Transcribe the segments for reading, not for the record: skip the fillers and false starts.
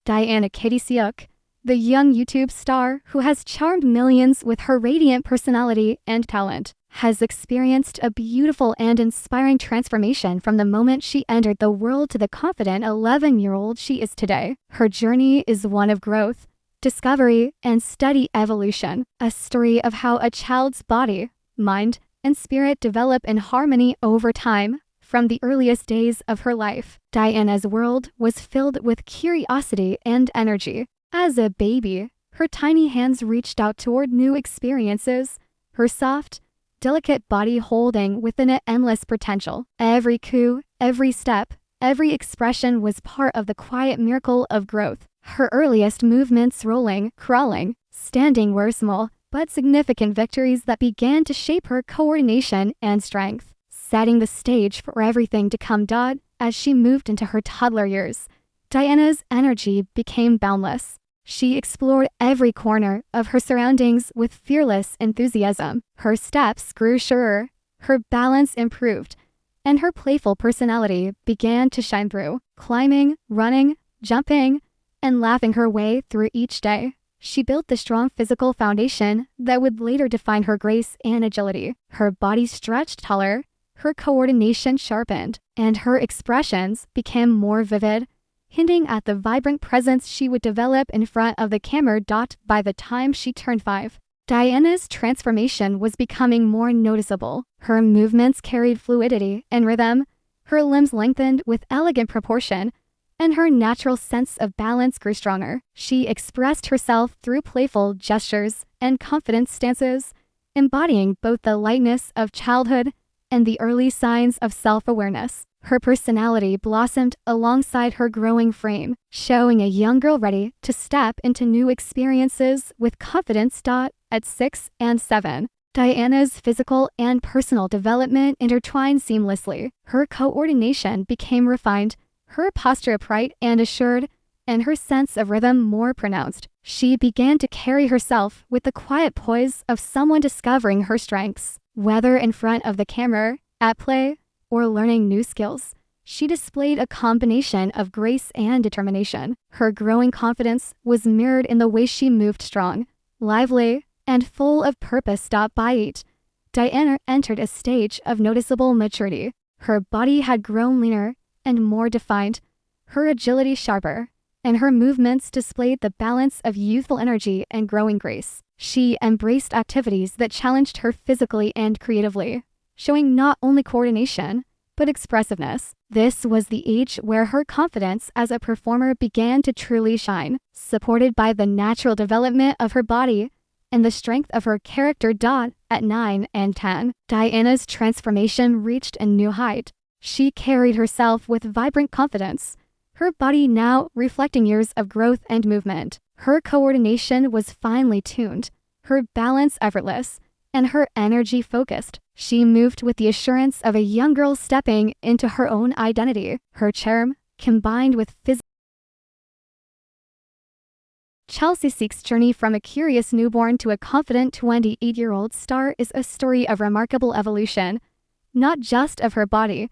Diana Kidisyuk, the young YouTube star who has charmed millions with her radiant personality and talent, has experienced a beautiful and inspiring transformation from the moment she entered the world to the confident 11-year-old she is today. Her journey is one of growth, discovery, and steady evolution, a story of how a child's body, mind, and spirit develop in harmony over time. From the earliest days of her life, Diana's world was filled with curiosity and energy. As a baby, her tiny hands reached out toward new experiences, her soft, delicate body holding within it endless potential. Every coo, every step, every expression was part of the quiet miracle of growth. Her earliest movements, rolling, crawling, standing, were small but significant victories that began to shape her coordination and strength, setting the stage for everything to come. As she moved into her toddler years, Diana's energy became boundless. She explored every corner of her surroundings with fearless enthusiasm. Her steps grew surer, her balance improved, and her playful personality began to shine through, climbing, running, jumping, and laughing her way through each day. She built the strong physical foundation that would later define her grace and agility. Her body stretched taller, her coordination sharpened, and her expressions became more vivid, hinting at the vibrant presence she would develop in front of the camera. By the time she turned 5, Diana's transformation was becoming more noticeable. Her movements carried fluidity and rhythm, her limbs lengthened with elegant proportion, and her natural sense of balance grew stronger. She expressed herself through playful gestures and confident stances, embodying both the lightness of childhood and the early signs of self-awareness. Her personality blossomed alongside her growing frame, showing a young girl ready to step into new experiences with confidence. At 6 and 7, Diana's physical and personal development intertwined seamlessly. Her coordination became refined, her posture upright and assured, and her sense of rhythm more pronounced. She began to carry herself with the quiet poise of someone discovering her strengths. Whether in front of the camera, at play, or learning new skills, she displayed a combination of grace and determination. Her growing confidence was mirrored in the way she moved, strong, lively, and full of purpose. By 8, Diana entered a stage of noticeable maturity. Her body had grown leaner and more defined, her agility sharper, and her movements displayed the balance of youthful energy and growing grace. She embraced activities that challenged her physically and creatively, showing not only coordination, but expressiveness. This was the age where her confidence as a performer began to truly shine, supported by the natural development of her body and the strength of her character. At 9 and 10, Diana's transformation reached a new height. She carried herself with vibrant confidence, her body now reflecting years of growth and movement. Her coordination was finely tuned, her balance effortless, and her energy focused. She moved with the assurance of a young girl stepping into her own identity. Her charm, combined with Kidisyuk's journey from a curious newborn to a confident 28-year-old star is a story of remarkable evolution, not just of her body,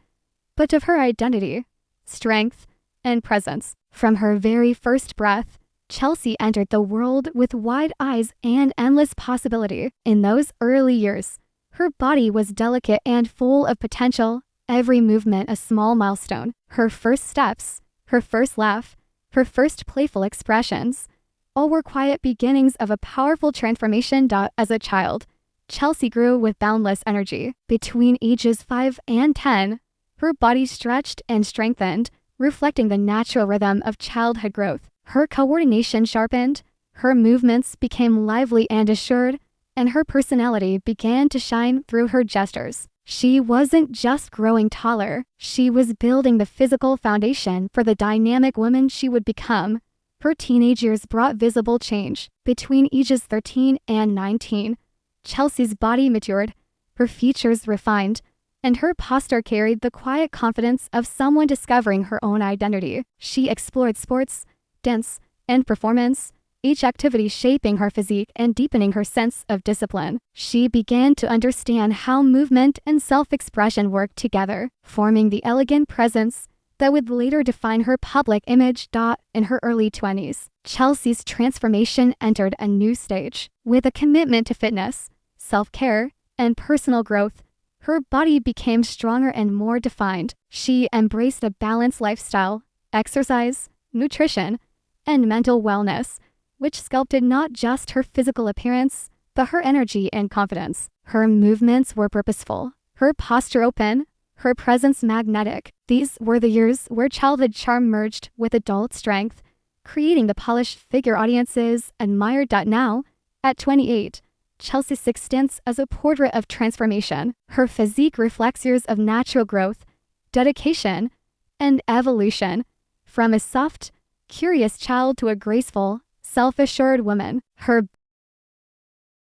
but of her identity, strength, and presence. From her very first breath, Chelsea entered the world with wide eyes and endless possibility. In those early years, her body was delicate and full of potential, every movement a small milestone. Her first steps, her first laugh, her first playful expressions, all were quiet beginnings of a powerful transformation. As a child, Chelsea grew with boundless energy. Between ages 5 and 10, her body stretched and strengthened, reflecting the natural rhythm of childhood growth. Her coordination sharpened, her movements became lively and assured, and her personality began to shine through her gestures. She wasn't just growing taller, she was building the physical foundation for the dynamic woman she would become. Her teenage years brought visible change. Between ages 13 and 19, Chelsea's body matured, her features refined, and her posture carried the quiet confidence of someone discovering her own identity. She explored sports, dance, and performance, each activity shaping her physique and deepening her sense of discipline. She began to understand how movement and self-expression worked together, forming the elegant presence that would later define her public image. In her early 20s, Chelsea's transformation entered a new stage. With a commitment to fitness, self-care, and personal growth, her body became stronger and more defined. She embraced a balanced lifestyle, exercise, nutrition, and mental wellness, which sculpted not just her physical appearance, but her energy and confidence. Her movements were purposeful, her posture open, her presence magnetic. These were the years where childhood charm merged with adult strength, creating the polished figure audiences admired. Now, at 28, Chelsea stands as a portrait of transformation. Her physique reflects years of natural growth, dedication, and evolution. From a soft, curious child to a graceful, self-assured woman, her